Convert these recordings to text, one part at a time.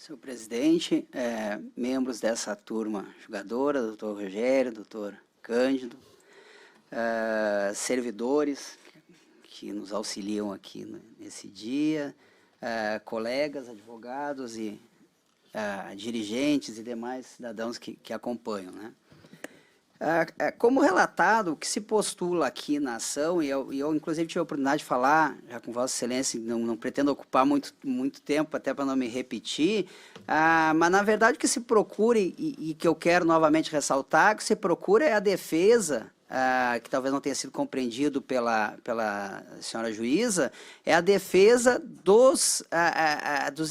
Senhor presidente, membros dessa turma julgadora, doutor Rogério, doutor Cândido, servidores que nos auxiliam aqui nesse dia, colegas, advogados e dirigentes e demais cidadãos que acompanham, né? Como relatado, o que se postula aqui na ação, e eu inclusive tive a oportunidade de falar já com Vossa Excelência, não pretendo ocupar muito tempo, até para não me repetir, mas na verdade o que se procura, e que eu quero novamente ressaltar, o que se procura é a defesa, que talvez não tenha sido compreendido pela senhora juíza, é a defesa dos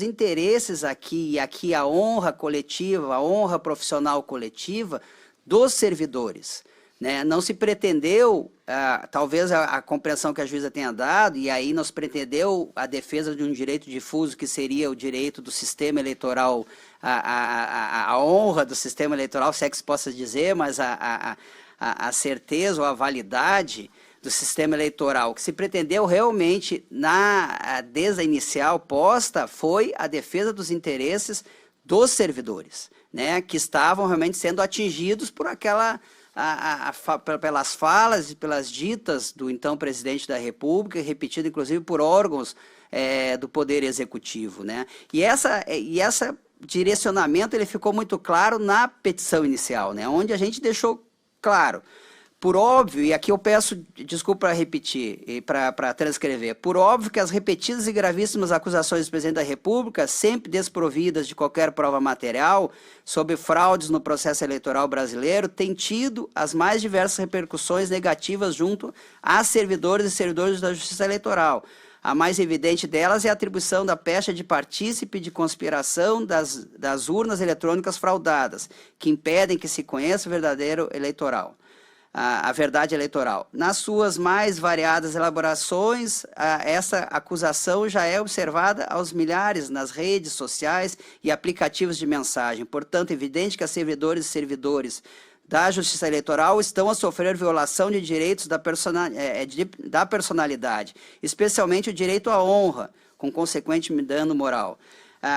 interesses aqui, e aqui a honra coletiva, a honra profissional coletiva, dos servidores, né? Não se pretendeu, talvez a compreensão que a juíza tenha dado, e aí não se pretendeu a defesa de um direito difuso, que seria o direito do sistema eleitoral, a honra do sistema eleitoral, se é que se possa dizer, mas a certeza ou a validade do sistema eleitoral. O que se pretendeu realmente, desde a inicial posta, foi a defesa dos interesses dos servidores, né, que estavam realmente sendo atingidos por pelas falas e pelas ditas do então presidente da República, repetido inclusive por órgãos do Poder Executivo, né? E esse direcionamento ele ficou muito claro na petição inicial, né, onde a gente deixou claro, por óbvio, e aqui eu peço desculpa para repetir e para transcrever, por óbvio que as repetidas e gravíssimas acusações do presidente da República, sempre desprovidas de qualquer prova material sobre fraudes no processo eleitoral brasileiro, têm tido as mais diversas repercussões negativas junto a servidores e servidores da Justiça Eleitoral. A mais evidente delas é a atribuição da pecha de partícipe de conspiração das urnas eletrônicas fraudadas, que impedem que se conheça o verdadeiro eleitoral. A verdade eleitoral. Nas suas mais variadas elaborações, essa acusação já é observada aos milhares nas redes sociais e aplicativos de mensagem. Portanto, é evidente que as servidores e servidores da Justiça Eleitoral estão a sofrer violação de direitos da personalidade, especialmente o direito à honra, com consequente dano moral.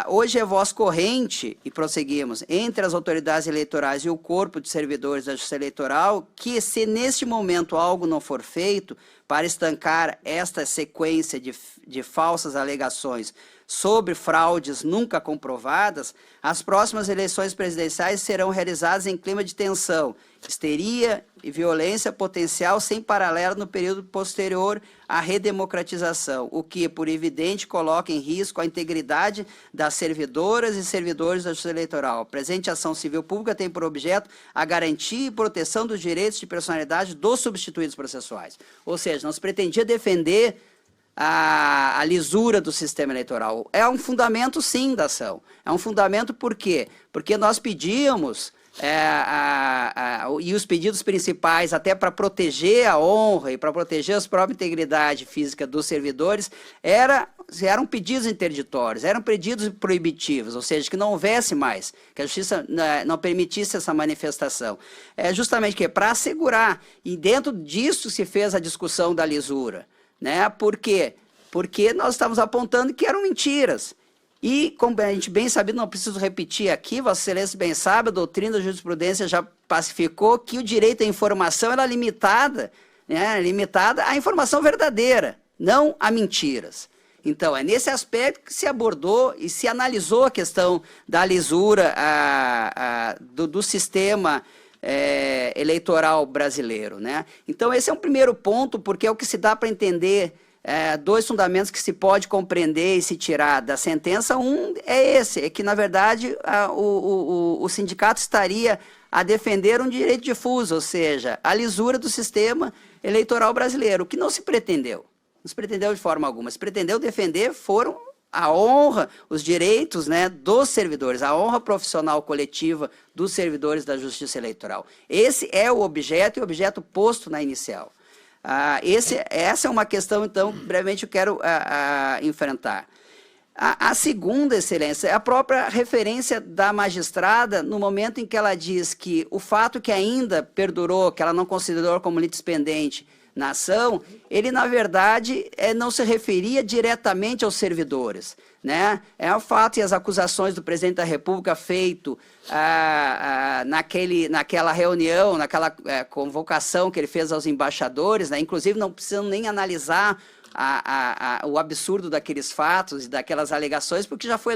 Hoje é voz corrente, e prosseguimos, entre as autoridades eleitorais e o corpo de servidores da Justiça Eleitoral, que se neste momento algo não for feito para estancar esta sequência de falsas alegações sobre fraudes nunca comprovadas, as próximas eleições presidenciais serão realizadas em clima de tensão, histeria e violência potencial sem paralelo no período posterior à redemocratização, o que, por evidente, coloca em risco a integridade das servidoras e servidores da Justiça Eleitoral. A presente ação civil pública tem por objeto a garantia e proteção dos direitos de personalidade dos substituídos processuais. Ou seja, não se pretendia defender a lisura do sistema eleitoral. É um fundamento, sim, da ação. É um fundamento por quê? Porque nós pedíamos, e os pedidos principais, até para proteger a honra e para proteger a própria integridade física dos servidores, eram pedidos interditórios, eram pedidos proibitivos, ou seja, que não houvesse mais, que a Justiça não permitisse essa manifestação. Justamente para assegurar, e dentro disso se fez a discussão da lisura. Né? Por quê? Porque nós estamos apontando que eram mentiras. E, como a gente bem sabe, não preciso repetir aqui, Vossa Excelência bem sabe, a doutrina da jurisprudência já pacificou que o direito à informação era limitado, né, limitado à informação verdadeira, não a mentiras. Então, é nesse aspecto que se abordou e se analisou a questão da lisura do sistema eleitoral brasileiro, né? Então, esse é um primeiro ponto, porque é o que se dá para entender, dois fundamentos que se pode compreender e se tirar da sentença. Um é esse, é que, na verdade, o sindicato estaria a defender um direito difuso, ou seja, a lisura do sistema eleitoral brasileiro, o que não se pretendeu. Não se pretendeu de forma alguma. Se pretendeu defender foram a honra, os direitos, né, dos servidores, a honra profissional coletiva dos servidores da Justiça Eleitoral. Esse é o objeto e o objeto posto na inicial. Essa é uma questão, então, brevemente eu quero enfrentar. A segunda, Excelência, é a própria referência da magistrada no momento em que ela diz que o fato que ainda perdurou, que ela não considerou como litispendente, na ação, ele, na verdade, não se referia diretamente aos servidores, né? É um fato, e as acusações do presidente da República feito naquela reunião, naquela convocação que ele fez aos embaixadores, né? Inclusive não precisam nem analisar o absurdo daqueles fatos e daquelas alegações, porque já foi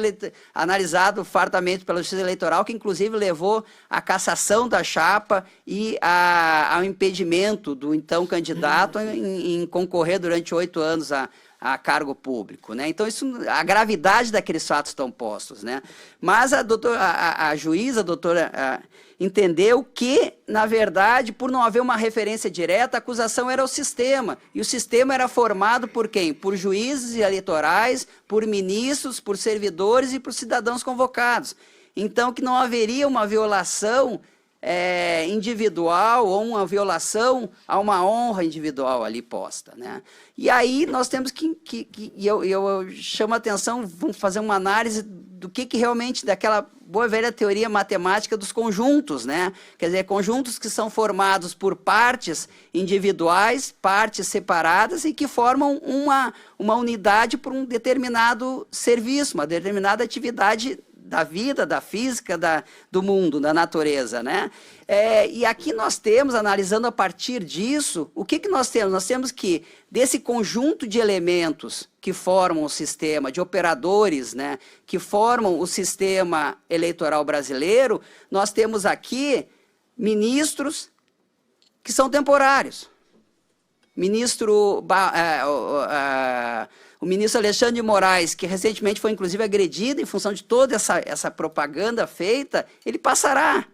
analisado fartamente pela Justiça Eleitoral, que inclusive levou à cassação da chapa e ao impedimento do então candidato em concorrer durante 8 anos a cargo público, né? Então, a gravidade daqueles fatos estão postos, né? Mas a juíza, a doutora, entendeu que, na verdade, por não haver uma referência direta, a acusação era o sistema. E o sistema era formado por quem? Por juízes eleitorais, por ministros, por servidores e por cidadãos convocados. Então, que não haveria uma violação individual ou uma violação a uma honra individual ali posta, né? E aí nós temos eu chamo a atenção, vamos fazer uma análise do que realmente, daquela boa velha teoria matemática dos conjuntos, né? Quer dizer, conjuntos que são formados por partes individuais, partes separadas e que formam uma unidade por um determinado serviço, uma determinada atividade da vida, da física, do mundo, da natureza, né? E aqui nós temos, analisando a partir disso, o que nós temos? Nós temos que, desse conjunto de elementos que formam o sistema, de operadores, né, que formam o sistema eleitoral brasileiro, nós temos aqui ministros que são temporários. O ministro Alexandre de Moraes, que recentemente foi inclusive agredido em função de toda essa propaganda feita, ele passará.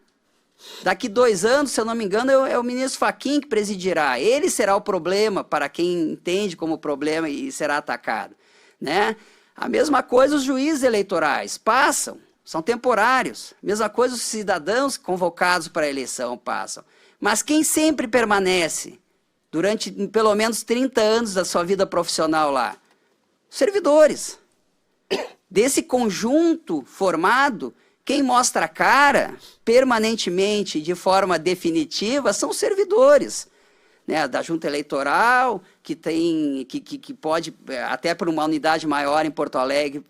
Daqui 2 anos, se eu não me engano, é o ministro Fachin que presidirá. Ele será o problema para quem entende como problema e será atacado, né? A mesma coisa os juízes eleitorais passam, são temporários. Mesma coisa os cidadãos convocados para a eleição passam. Mas quem sempre permanece durante pelo menos 30 anos da sua vida profissional lá? Servidores. Desse conjunto formado, quem mostra a cara permanentemente, de forma definitiva, são os servidores, né, da junta eleitoral, que pode, até por uma unidade maior em Porto Alegre,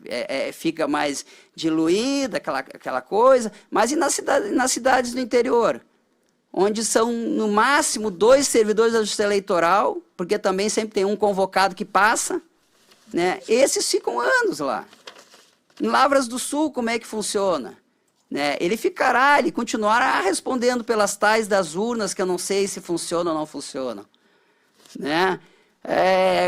fica mais diluída, aquela coisa, mas e nas cidades do interior? Onde são, no máximo, 2 servidores da justiça eleitoral, porque também sempre tem um convocado que passa, né? Esses ficam anos lá. Em Lavras do Sul, como é que funciona? Né? Ele continuará respondendo pelas tais das urnas, que eu não sei se funcionam ou não funcionam. Né?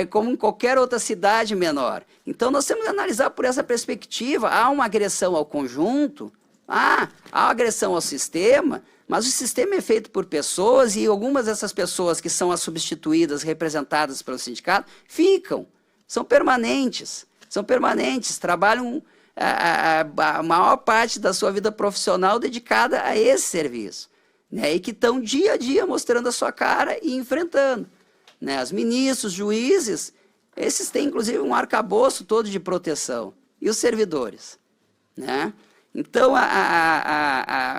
Como em qualquer outra cidade menor. Então, nós temos que analisar por essa perspectiva. Há uma agressão ao conjunto, há uma agressão ao sistema, mas o sistema é feito por pessoas e algumas dessas pessoas que são as substituídas, representadas pelo sindicato, ficam. São permanentes, trabalham a maior parte da sua vida profissional dedicada a esse serviço, né? E que estão dia a dia mostrando a sua cara e enfrentando, né? Os ministros, juízes, esses têm inclusive um arcabouço todo de proteção, e os servidores, né? Então,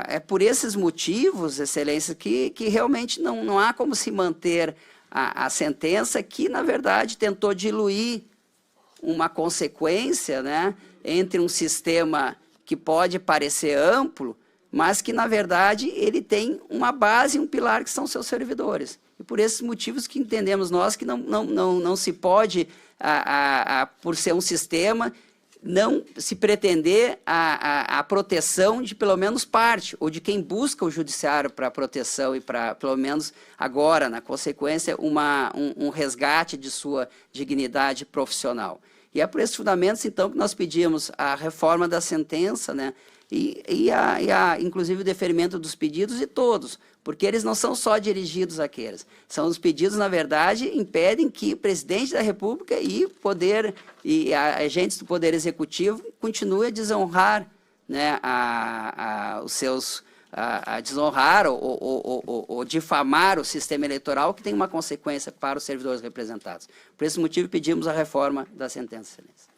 é por esses motivos, Excelência, que realmente não há como se manter a sentença que, na verdade, tentou diluir uma consequência, né, entre um sistema que pode parecer amplo, mas que, na verdade, ele tem uma base, um pilar, que são seus servidores. E por esses motivos que entendemos nós que não se pode, por ser um sistema, não se pretender a proteção de pelo menos parte, ou de quem busca o judiciário para proteção e para, pelo menos agora, na consequência, um resgate de sua dignidade profissional. E é por esses fundamentos, então, que nós pedimos a reforma da sentença, né, inclusive o deferimento dos pedidos de todos, porque eles não são só dirigidos àqueles. São os pedidos, na verdade, impedem que o presidente da República e agentes do Poder Executivo continuem a desonrar, né, a desonrar ou difamar o sistema eleitoral, que tem uma consequência para os servidores representados. Por esse motivo, pedimos a reforma da sentença, Excelência.